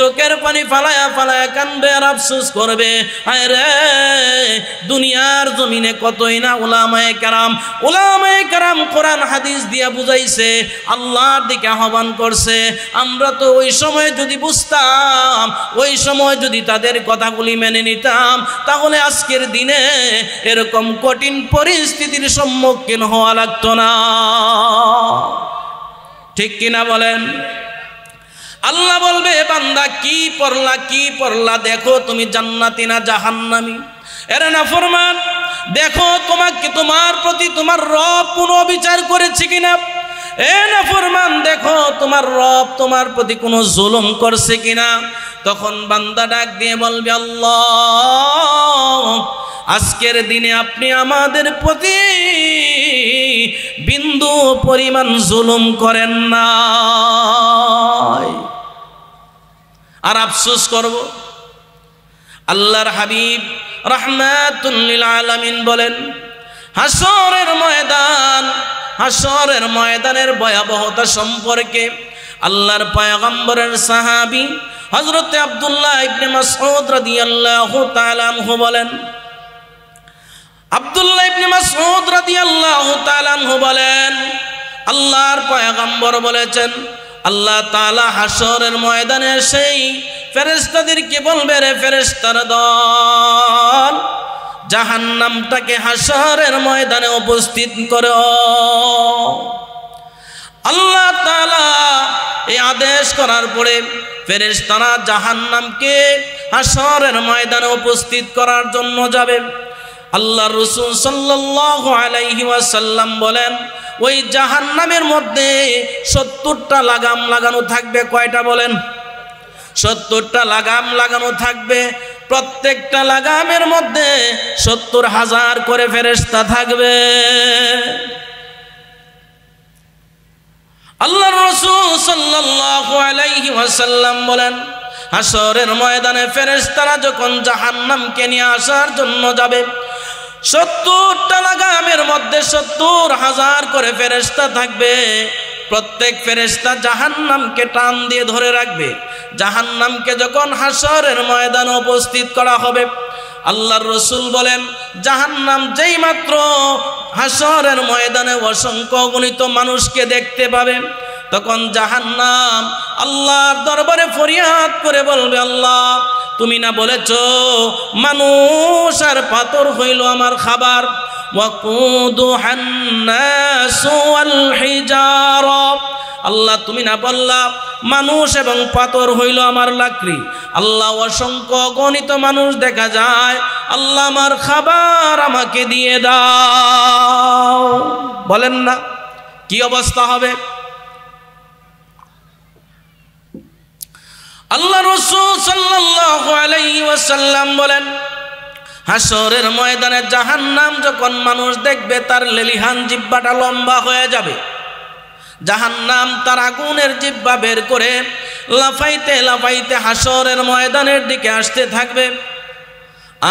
চোখের পানি ফালায়া ফালায়া কানবে আর আফসোস করবে, হায় রে, দুনিয়ার দুনিয়ার জমিনে কতই না উলামায়ে কেরাম কোরআন হাদিস দিয়া বুঝাইছে, আল্লাহর দিকে আহ্বান করছে। আমরা তো ওই সময় যদি বুঝতাম, ওই সময় যদি তাদের কথাগুলি মেনে নিতাম, তাহলে আজকের দিনে এরকম কঠিন পরিস্থিতির সম্মুখীন হওয়া লাগতো না। ঠিক কিনা বলেন? আল্লাহ বলবে, বান্দা কি পড়লা, দেখো তুমি জান্নাতি না জাহান্নামী। এরে নাফরমান, দেখো তোমাকে তোমার প্রতি তোমার রব কোনো বিচার করেছে কিনা। এ নাফরমান, দেখো তোমার রব তোমার প্রতি কোনো জুলুম করছে কিনা। তখন বান্দা ডাক দিয়ে বলবে, আল্লাহ, আজকের দিনে আপনি আমাদের প্রতি বিন্দু পরিমাণ জুলুম করেন না। আর আফসোস করব। আল্লাহর হাবিব রাহমাতুল লিল আলামিন বলেন, হাসরের ময়দানের ভয়াবহতা সম্পর্কে আল্লাহর পয়গম্বরের সাহাবী হযরত আব্দুল্লাহ ইবনে মাসউদ রাদিয়াল্লাহু তাআলা আনহু বলেন, আব্দুল্লাহ ইবনে মাসউদ রাদিয়াল্লাহু তাআলা আনহু বলেন, আল্লাহর পয়গম্বর বলেছেন, আল্লাহ তাআলা হাসরের ময়দানে সেই ফেরেশতাদেরকে বলবে, রে ফেরেশতার দল, জাহান্নামটাকে হাসরের ময়দানে উপস্থিত করো। আল্লাহ তাআলা এই আদেশ করার পরে ফেরেশতারা জাহান্নামকে হাসরের ময়দানে উপস্থিত করার জন্য যাবে। আল্লাহর রাসূল সাল্লাল্লাহু আলাইহি ওয়াসাল্লাম বলেন, ওই জাহান্নামের মধ্যে 70টা লাগাম লাগানো থাকবে। কয়টা বলেন? 70টা লাগাম লাগানো থাকবে। প্রত্যেকটা লাগামের মধ্যে 70,000 করে ফেরেশতা থাকবে। আল্লাহর রাসূল সাল্লাল্লাহু আলাইহি ওয়াসাল্লাম বলেন, হাসরের ময়দানে ফেরেশতারা যখন জাহান্নামকে নিয়ে আসার জন্য যাবে, 70টা লাগামের মধ্যে 70,000 করে ফেরেশতা থাকবে। প্রত্যেক ফেরেশতা জাহান্নামকে টান দিয়ে ধরে রাখবে। জাহান্নামকে যখন হাসরের ময়দানে উপস্থিত করা হবে, আল্লাহর রাসূল বলেন, জাহান্নাম যেই মাত্র হাসরের ময়দানে অসংখ্য অগণিত মানুষকে দেখতে পাবে, তখন জাহান্নাম আল্লাহর দরবারে ফরিয়াদ করে বলবে, আল্লাহ, তুমি না বলেছো মানুষ আর পাথর হইল আমার খাবার, ওয়াকুদুহান নাসু ওয়াল হিজারা, আল্লাহ তুমি না বললা মানুষ এবং পাথর হইল আমার লাকড়ি। আল্লাহ, অসংখ্য গণিত মানুষ দেখা যায়, আল্লাহ আমার খাবার আমাকে দিয়ে দাও। বলেন না কি অবস্থা হবে? আল্লাহ রাসূল সাল্লাল্লাহু আলাইহি ওয়াসাল্লাম বলেন, হাসরের ময়দানে জাহান্নাম যখন মানুষ দেখবে, তার লেলিহান জিহ্বাটা লম্বা হয়ে যাবে। জাহান্নাম তার আগুনের জিহ্বা বের করে লাফাইতে লাফাইতে হাসরের ময়দানের দিকে আসতে থাকবে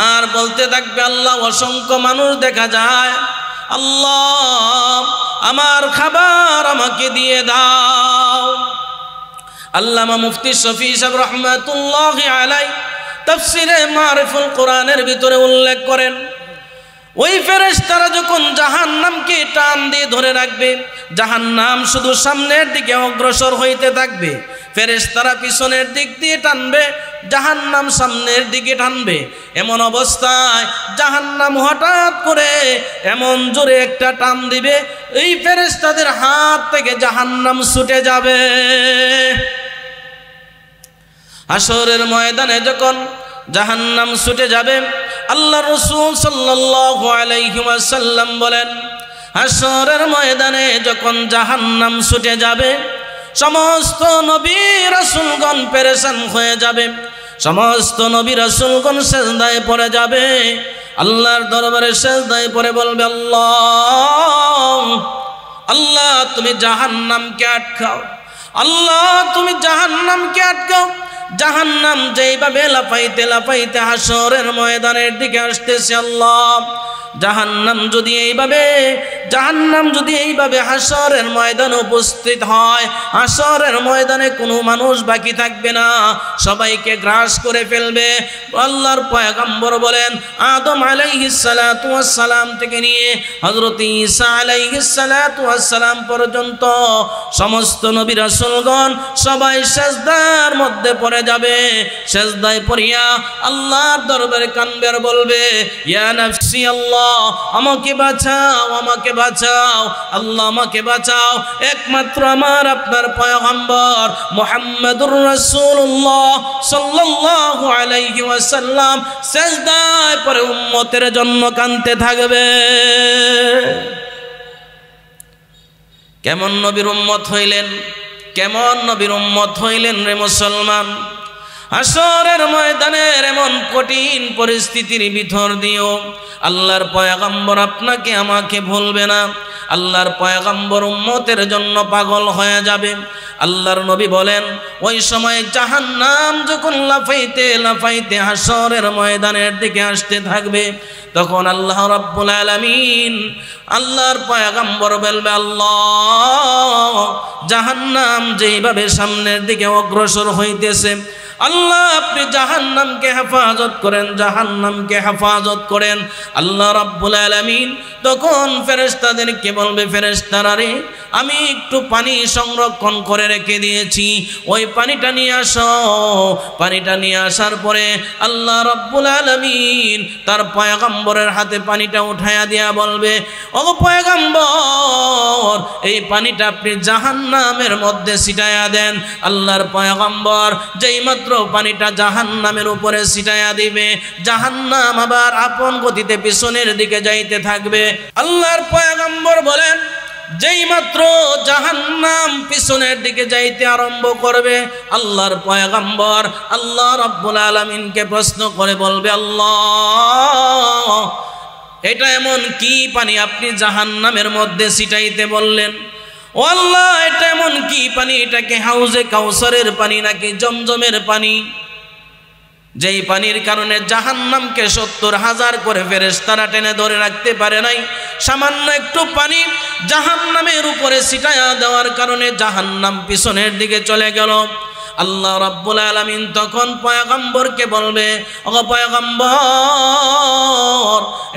আর বলতে থাকবে, আল্লাহ, অসংখ্য মানুষ দেখা যায়, আল্লাহ আমার খাবার আমাকে দিয়ে দাও। আল্লামা মুফতি শফি সাহেব রাহমাতুল্লাহি আলাইহি তাফসিরে মারিফুল কোরআনের ভিতরে উল্লেখ করেন, ওই ফেরেশতারা যখন জাহান্নামকে টান দিয়ে ধরে রাখবে, জাহান্নাম শুধু সামনের দিকে অগ্রসর হইতে থাকবে, ফেরেশতারা পিছনের দিক দিয়ে টানবে, জাহান্নাম সামনের দিকে টানবে। এমন অবস্থায় জাহান্নাম হঠাৎ করে এমন জোরে একটা টান দিবে, এই ফেরেশতাদের হাত থেকে জাহান্নাম ছুটে যাবে। হাসরের ময়দানে যখন জাহান্নাম ছুটে যাবে, আল্লাহ রাসূল সাল্লাল্লাহু আলাইহি ওয়াসাল্লাম বলেন, হাসরের ময়দানে যখন জাহান্নাম ছুটে যাবে, সমস্ত নবী রাসূলগণ পেরেশান হয়ে যাবে, সমস্ত নবী রাসূলগণ সিজদায় পড়ে যাবে, আল্লাহর দরবারে সিজদায় পড়ে বলবে, আল্লাহ, আল্লাহ তুমি জাহান্নামকে আটকাও, আল্লাহ তুমি জাহান্নামকে আটকাও। জাহান্নাম যেইভাবে লাফাইতে লাফাইতে হাসরের ময়দানের দিকে আসতেছে, আল্লাহ জাহান্নাম যদি এইভাবে হাসরের ময়দানে উপস্থিত হয়, হাসরের ময়দানে কোনো মানুষ বাকি থাকবে না, সবাইকে গ্রাস করে ফেলবে। আল্লাহর পয়গম্বর বলেন আদম আলাইহিস সালাতু ওয়াস সালাম থেকে নিয়ে হযরত ঈসা আলাইহিস সালাতু ওয়াস সালাম পর্যন্ত সমস্ত নবী রাসূলগণ সবাই সিজদার মধ্যে পড়ে যাবে। সিজদায় পড়িয়া আল্লাহর দরবারে কানবে আর বলবে ইয়া নাফসি আল্লাহ আমাকে বাঁচাও, আমাকে বাঁচাও, আল্লাহ আমাকে বাঁচাও। একমাত্র আমার আপনার পয়গম্বর মুহাম্মদুর রাসূলুল্লাহ সাল্লাল্লাহু আলাইহি ওয়াসাল্লাম সিজদায় পড়ে উম্মতের জন্য কাঁদতে থাকবে। কেমন নবীর উম্মত হইলেন, কেমন নবীর উম্মত হইলেন রে মুসলমান। হাসরের ময়দানের এমন কঠিন পরিস্থিতির ভিতর দিও আল্লাহর পয়গম্বর আপনাকে আমাকে ভুলবে না। আল্লাহর পয়গম্বর উম্মতের জন্য পাগল হয়ে যাবে। আল্লাহর নবী বলেন ওই সময় জাহান্নাম যখন লাফাইতে লাফাইতে হাসরের ময়দানের দিকে আসতে থাকবে, তখন আল্লাহ রাব্বুল আলামিন আল্লাহর পয়গম্বর বলবে আল্লাহ জাহান্নাম যেইভাবে সামনের দিকে অগ্রসর হইতেছে, আল্লাহ আপনি জাহান্নামকে হেফাজত করেন, জাহান্নামকে হেফাজত করেন। আল্লাহ রাব্বুল আলামিন তখন ফেরেশতাদেরকে বলবে ফেরেশতারা রে আমি একটু পানি সংরক্ষণ করে রেখে দিয়েছি, ওই পানিটা নিয়ে আসো। পানিটা নিয়ে আসার পরে আল্লাহ রাব্বুল আলামিন তার পয়গম্বরের হাতে পানিটা উঠায়া দিয়া বলবে ও পয়গম্বর এই পানিটা আপনি জাহান্নামের মধ্যে ছিটায়া দেন। আল্লাহর পয়গম্বর যেই মাত্র পানিটা জাহান্নামের উপরে ছিটায়া দিবে, জাহান্নাম আবার আপন গতিতে পিছনের দিকে যাইতে থাকবে। আল্লাহর পয়গম্বর বলেন যেই মাত্র জাহান্নাম পিছনের দিকে যাইতে আরম্ভ করবে, আল্লাহর পয়গম্বর আল্লাহ রাব্বুল আলামিনকে প্রশ্ন করে বলবে আল্লাহ এটা এমন কি পানি আপনি জাহান্নামের মধ্যে ছিটাইতে বললেন? ও আল্লাহ এটা এমন কি পানি? এটাকে হাউজে কাউসারের পানি নাকি জমজমের পানি? যেই পানির কারণে জাহান্নামকে ৭০,০০০ করে ফেরেশতারা টেনে ধরে রাখতে পারে নাই, সামান্য একটু পানি জাহান্নামের উপরে ছিটায়া দেওয়ার কারণে জাহান্নাম পিছনের দিকে চলে গেল। আল্লাহ রাব্বুল আলামিন তখন পয়গম্বরকে বলবে ও পয়গম্বর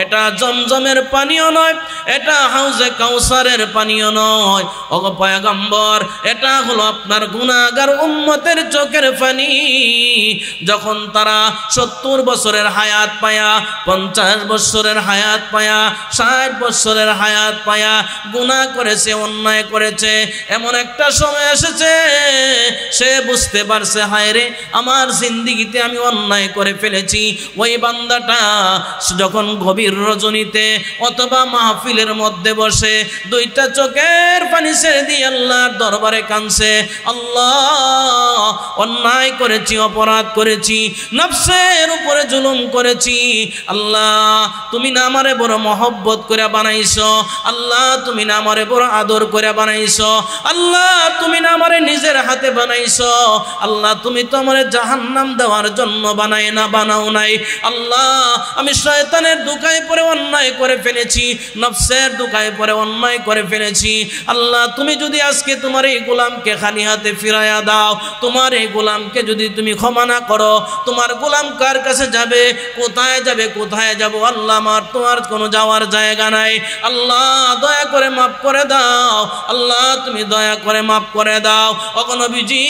এটা জমজমের পানিও নয়, এটা হাউজে কাউসারের পানিও নয়, ও পয়গম্বর এটা হলো আপনার গুনাহগার উম্মতের চোখের পানি। যখন তারা ৭০ বছরের হায়াত পায়া, ৫০ বছরের হায়াত পায়া, ৬০ বছরের হায়াত পায়া গুনাহ করেছে, অন্যায় করেছে, এমন একটা সময় এসেছে সে বুঝতে পারছে হায় রে আমার জিন্দেগিতে আমি অন্যায় করে ফেলেছি। ওই বান্দাটা যখন গভীর রজনীতে অথবা মাহফিলের মধ্যে বসে দুইটা চোখের পানি ছেড়ে দিয়ে আল্লাহর দরবারে কাঁদছে, আল্লাহ অন্যায় করেছি, অপরাধ করেছি, নফসের উপরে জুলুম করেছি, আল্লাহ তুমি না আমারে বড় মহব্বত করে বানাইছো, আল্লাহ তুমি না আমারে বড় আদর করে বানাইছো, আল্লাহ তুমি না আমারে নিজের হাতে বানাইছো, আল্লাহ তুমি তো আমারে জাহান্নাম দেওয়ার জন্য বানাও নাই। আল্লাহ আমি শয়তানের ধোঁকায় পড়ে অন্যায় করে ফেলেছি, নফসের ধোঁকায় পড়ে অন্যায় করে ফেলেছি। আল্লাহ তুমি যদি আজকে তোমার এই গোলামকে খালি হাতে ফিরাইয়া দাও, তোমার এই গোলামকে যদি তুমি ক্ষমা না করো, তোমার গোলাম কার কাছে যাবে, কোথায় যাবে, কোথায় যাব? আল্লাহ আমার তোমার কোনো যাওয়ার জায়গা নাই। আল্লাহ দয়া করে মাফ করে দাও, আল্লাহ তুমি দয়া করে মাফ করে দাও। ও নবীজি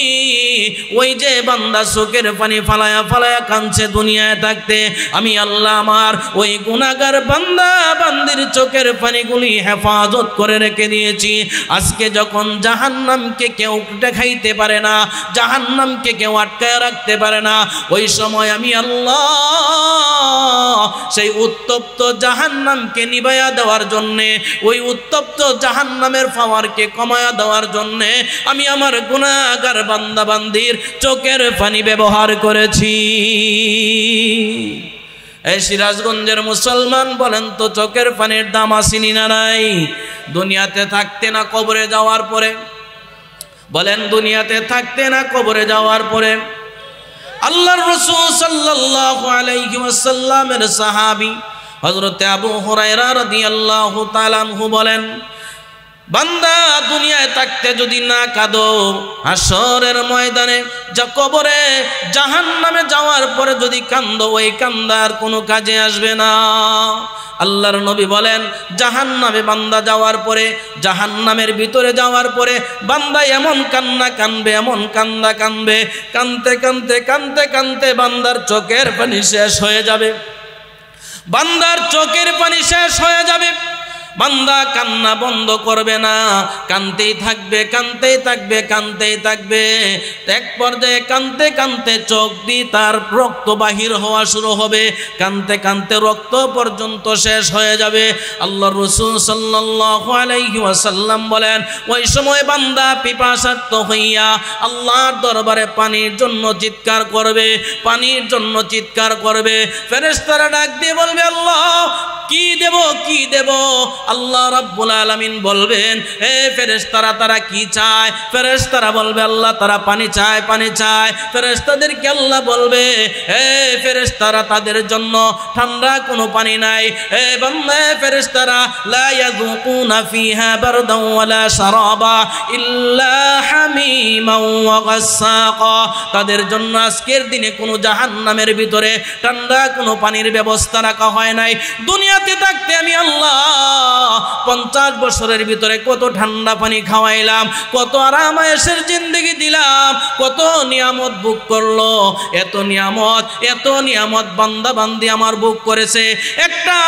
ওই যে বান্দা চোখের পানি ফালায়া ফালায়া কাঁদছে দুনিয়ায় থাকতে, আমি আল্লাহ আমার ওই গুনাহগার বান্দা বান্দির চোখের পানিগুলি হেফাজত করে রেখে দিয়েছি। আজকে যখন জাহান্নামকে কেউ দেখাইতে পারে না, জাহান্নামকে কেউ আটকায় রাখতে পারে না, ওই সময় আমি আল্লাহ সেই উত্তপ্ত জাহান্নামকে নিভাইয়া দেওয়ার জন্যে, ওই উত্তপ্ত জাহান্নামের পাওয়ারকে কমায়া দেওয়ার জন্যে আমি আমার গুনাহগার বান্দা বান্দির চোখের পানি ব্যবহার করেছি। এই সিরাজগঞ্জের মুসলমান বলেন তো চোখের পানির দাম আসেনি না নাই? দুনিয়াতে থাকতে না কবরে যাওয়ার পরে? বলেন দুনিয়াতে থাকতে না কবরে যাওয়ার পরে? আল্লাহর রাসূল সাল্লাল্লাহু আলাইহি ওয়াসাল্লামের সাহাবী হযরত আবু হুরায়রা রাদিয়াল্লাহু তাআলা আনহু বলেন, বান্দা দুনিয়ায় থাকতে যদি না কাঁদো, হাসরের ময়দানে যা কবরে জাহান্নামে যাওয়ার পরে যদি কান্দো, ওই কান্দার কোনো কাজে আসবে না। আল্লাহর নবী বলেন, জাহান্নামে বান্দা যাওয়ার পরে, জাহান্নামের ভিতরে যাওয়ার পরে বান্দা এমন কান্না কানবে, এমন কান্দা কানবে, কানতে কানতে কানতে কানতে বান্দার চোখের পানি শেষ হয়ে যাবে, বান্দার চোখের পানি শেষ হয়ে যাবে। বান্দা কান্না বন্ধ করবে না, কানতেই থাকবে, কানতেই থাকবে, কানতেই থাকবে। এক পর্যায়ে কানতে কানতে চোখ দিয়ে তার রক্ত বাহির হওয়া শুরু হবে, কানতে কানতে রক্ত পর্যন্ত শেষ হয়ে যাবে। আল্লাহর রাসূল সাল্লাল্লাহু আলাইহি ওয়াসাল্লাম বলেন, ওই সময় বান্দা পিপাসার্ত হইয়া আল্লাহর দরবারে পানির জন্য চিৎকার করবে, পানির জন্য চিৎকার করবে। ফেরেশতারা ডাক দিয়ে বলবে, আল্লাহ কি দেব, কি দেব? আল্লাহ রাব্বুল আলামিন বলবেন, হে ফেরেশতারা তারা কি চায়? ফেরেশতারা বলবে, আল্লাহ তারা পানি চায়, পানি চায়। ফেরেশতাদেরকে আল্লাহ বলবে, হে ফেরেশতারা তাদের জন্য ঠান্ডা কোনো পানি নাই। হে বান্দা, ফেরেশতারা লা ইয়াযুকুনা ফিহা বারদান ওয়ালা শারাবা ইল্লা হামিমান ওয়া গাসসাকা, তাদের জন্য আজকের দিনে কোনো জাহান্নামের ভিতরে ঠান্ডা কোনো পানির ব্যবস্থা রাখা হয় নাই। দুনিয়াতে থাকতে আমি আল্লাহ 50 বছরের ভিতরে কত ঠান্ডা পানি খাওয়াইলাম, কত আরাম আয়েশের জিন্দেগি দিলাম, কত নিয়ামত ভোগ করলো। এত নিয়ামত বান্দা বান্দি আমার ভোগ করেছে। একটা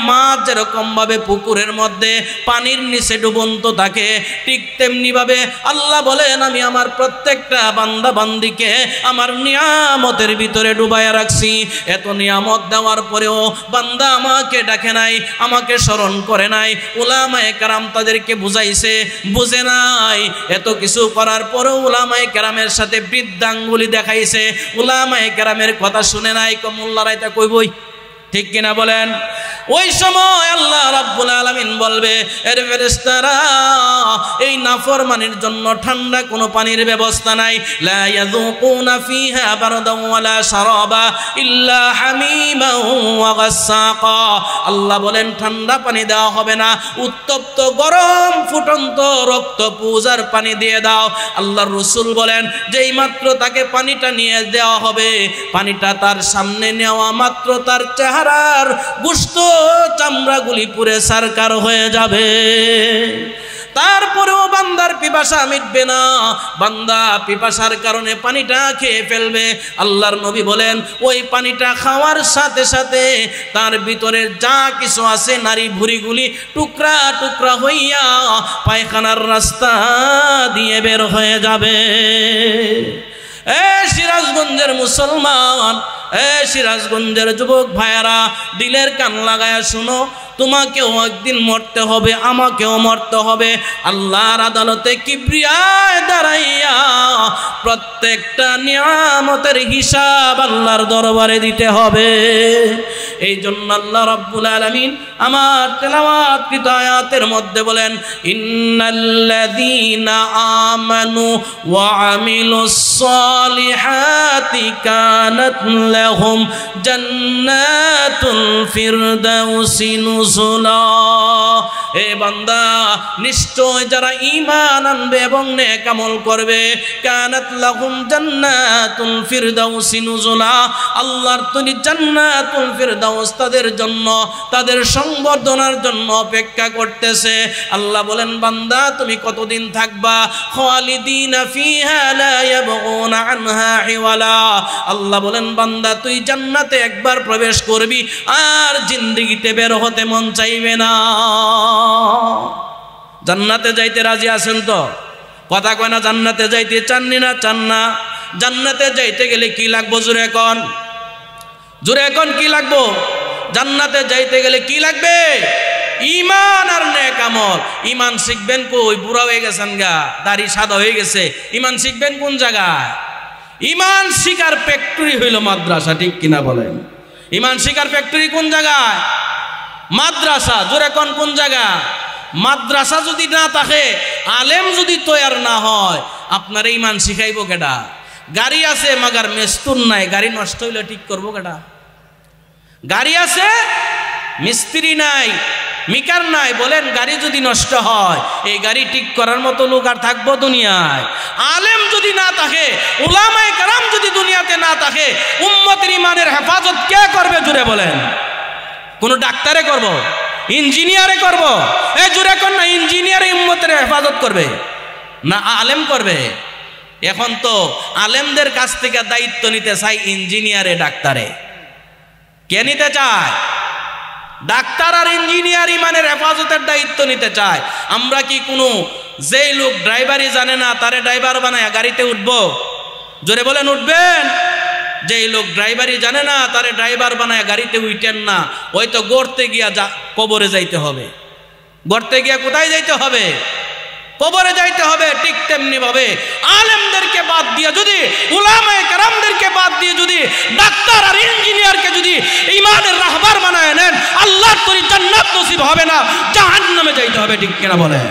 মাছ যেরকম ভাবে পুকুরের মধ্যে পানির নিচে ডুবন্ত থাকে, ঠিক তেমনি ভাবে আল্লাহ বলেন, আমি আমার প্রত্যেকটা বান্দা বান্দিকে আমার নিয়ামতের ভিতরে ডুবাইয়া রাখছি। এত নিয়ামত দেওয়ার পরেও বান্দা আমাকে ডাকে নাই, আমাকে স্মরণ করে নাই। উলামায়ে কেরাম তাদেরকে বুঝাইছে, বুঝে নাই। এত কিছু করার পরেও উলামায়ে কেরামের সাথে বৃদ্ধাঙ্গুলি দেখাইছে, উলামায়ে কেরামের কথা শুনে নাই। কমুল্লা রাইতা কইবই, ঠিক কিনা বলেন? ওই সময় আল্লাহ রাব্বুল আলামিন বলবে, এর ফেরেশতারা এই নাফরমানির জন্য ঠান্ডা কোনো পানির ব্যবস্থা নাই। লা ইয়াযুকুনা ফিহা বারদান ওয়ালা শারাবা ইল্লা হামিমান ওয়া গাসসাকা, আল্লাহ বলেন ঠান্ডা পানি দেওয়া হবে না, উত্তপ্ত গরম ফুটন্ত রক্ত পূজার পানি দিয়ে দাও। আল্লাহর রাসূল বলেন, যেই মাত্র তাকে পানিটা নিয়ে দেওয়া হবে, পানিটা তার সামনে নেওয়া মাত্র তার চেহারার গোশত চামড়াগুলি পুরে সারকার হয়ে যাবে। তারপরেও বান্দার পিপাসা মিটবে না, বান্দা পিপাসার কারণে পানিটা খেয়ে ফেলবে। আল্লাহর নবী বলেন, ওই পানিটা খাওয়ার সাথে সাথে তার ভিতরে যা কিছু আছে নারী ভুঁড়িগুলি টুকরা টুকরা হইয়া পায়খানার রাস্তা দিয়ে বের হয়ে যাবে। সিরাজগঞ্জের মুসলমান, সিরাজগঞ্জের যুবক ভাইয়ারা, দিলের কান লাগায়া শুনো, তোমাকেও একদিন মরতে হবে, আমাকেও মরতে হবে। আল্লাহর আদালতে কিবরিয়ায় দাঁড়াইয়া প্রত্যেকটা নিয়ামতের হিসাব আল্লাহর দরবারে দিতে হবে। এই জন্য আল্লাহ রাব্বুল আলামিন আমার তেলাওয়াতকৃত আয়াতের মধ্যে বলেন, ইন্নাল্লাযীনা আমানু ওয়া আমিলুস সালিহাতি কানাত লাহুম জান্নাতুল ফিরদাউসি নুজুলা। হে বান্দা, নিশ্চয় যারা ঈমান আনবে এবং নেক আমল করবে, কানাত লাহুম জান্নাতুল ফিরদাউসি নুজুলা, আল্লাহর তৈরি জান্নাতুল ফিরদাউস তাদের জন্য, তাদের সংবর্ধনার জন্য অপেক্ষা করতেছে। আল্লাহ বলেন, বান্দা তুমি কতদিন থাকবা? খালিদিনা ফিহা লা ইয়াবগুনা আনহা হিওয়ালা। আল্লাহ বলেন, বান্দা তুই জান্নাতে একবার প্রবেশ করবি, আর জিন্দেগিতে বের হতে মন চাইবে না। জান্নাতে যাইতে রাজি আছেন তো? কথা কয় না, জান্নাতে যাইতে চাননি না? চান না? জান্নাতে যাইতে গেলে কি লাগবো? জোরে কোন, জোরে কোন, কি লাগবো? জান্নাতে যাইতে গেলে কি লাগবে? ঈমান আর নেক আমল। ঈমান শিখবেন কই? বুড়া হয়ে গেছেন গা, দাড়ি সাদা হয়ে গেছে, ঈমান শিখবেন কোন জায়গায়? ঈমান শিকার ফ্যাক্টরি হইল মাদ্রাসা, ঠিক কিনা বলেন? ঈমান শিকার ফ্যাক্টরি কোন জায়গায়? মাদ্রাসা। জোরে কোন, কোন জায়গা? মাদ্রাসা যদি না থাকে, আলেম যদি তৈয়ার না হয়, আপনার ঈমান শিখাইব কেডা? গাড়ি আছে মাগার মেস্তুর নাই, গাড়ি নষ্ট হইলে ঠিক করবো কেডা? গাড়ি আছে, মিস্ত্রি নাই, মিকার নাই, বলেন গাড়ি যদি নষ্ট হয় এই গাড়ি ঠিক করার মতো লোক আর থাকবো দুনিয়ায়? আলেম যদি না থাকে, উলামায়ে কেরাম যদি দুনিয়াতে না থাকে, উম্মতের ইমানের হেফাজত কে করবে জুড়ে বলেন? কোন ডাক্তারে করব, ইঞ্জিনিয়ারে করব? এই জুড়ে কোন না, ইঞ্জিনিয়ারে উম্মতের হেফাজত করবে না আলেম করবে? এখন তো আলেমদের কাছ থেকে দায়িত্ব নিতে চাই ইঞ্জিনিয়ারে, ডাক্তারে। কে নিতে চায়? ডাক্তার আর ইঞ্জিনিয়ার ইমানের হেফাজতের দায়িত্ব নিতে চায়। আমরা কি কোনো যেই লোক ড্রাইভারই জানে না তারে ড্রাইভার বানায় গাড়িতে উঠবো? জোরে বলেন উঠবেন? যেই লোক ড্রাইভারই জানে না তারে ড্রাইভার বানায় গাড়িতে উঠেন না। ওই তো গড়তে গিয়া কবরে যাইতে হবে। গড়তে গিয়া কোথায় যাইতে হবে? কবরে যাইতে হবে। ঠিক তেমনি ভাবে আলেমদেরকে বাদ দিয়ে যদি, উলামায়ে কেরামদেরকে বাদ দিয়ে যদি ডাক্তার আর ইঞ্জিনিয়ারকে যদি ইমানের রাহবার বানায় নেন, আল্লাহর তরি জান্নাত নসিব হবে না, জাহান্নামে যাইতে হবে। ঠিক কিনা বলেন?